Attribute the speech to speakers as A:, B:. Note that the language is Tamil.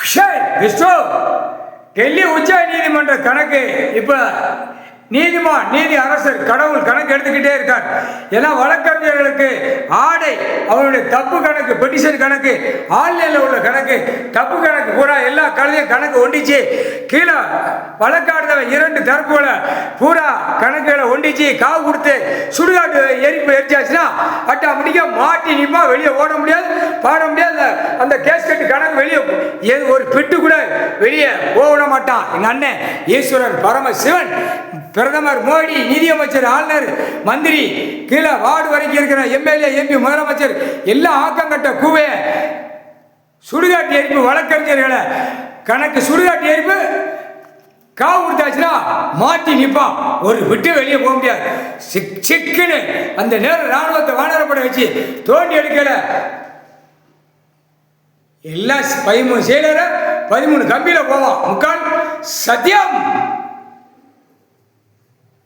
A: விஷ்ணு, டெல்லி உச்ச நீதிமன்ற கணக்கு இப்ப நீதி அரசர் கடவுள் கணக்கு எடுத்துக்கிட்டே இருக்கார். ஏன்னா வழக்கறிஞர்களுக்கு ஆடை, அவருடைய தப்பு கணக்கு, பெட்டிஷன் கணக்கு, ஆன்லைனில் உள்ள கணக்கு, தப்பு கணக்கு பூரா எல்லா கலையும் கணக்கு ஒண்டிச்சு. கீழே வழக்காடுதவன் 2 தரப்புகளை பூரா கணக்குகளை ஒண்டிச்சு காவு கொடுத்து சுடுகாட்டு எரிப்பு எரிச்சாச்சுன்னா ஆட்டோமேட்டிக்கா மாட்டி நிப்பா, வெளியே ஓட முடியாது, பாட முடியாது. அந்த கேஸ்கட்டு கணக்கு வெளியே ஒரு பிட்டு கூட வெளியே போட மாட்டான். எங்க அண்ணன் ஈஸ்வரன் பரமசிவன், பிரதமர் மோடி, நிதியமைச்சர், ஆளுநர், மந்திரி, கீழே வார்டு வரைக்கும் இருக்கிற எம்எல்ஏ, எம்பி, முதலமைச்சர் எல்லாம் ஆக்கங்கட்ட கூவைய சுடுகாட்டு எரிப்பு வழக்கறிஞர்களை கணக்கு சுடுகாட்டு எரிப்பு காவு கொடுத்தாச்சுன்னா மாட்டி நிற்பான், ஒரு விட்டு வெளியே போக முடியாது. சிக்குன்னு அந்த நேரம் ராணுவத்தை வானரப்பட வச்சு தோண்டி எடுக்கல. எல்லாம் 13 செயலர் 13 கம்பியில போவான். முக்கால் சத்தியம்.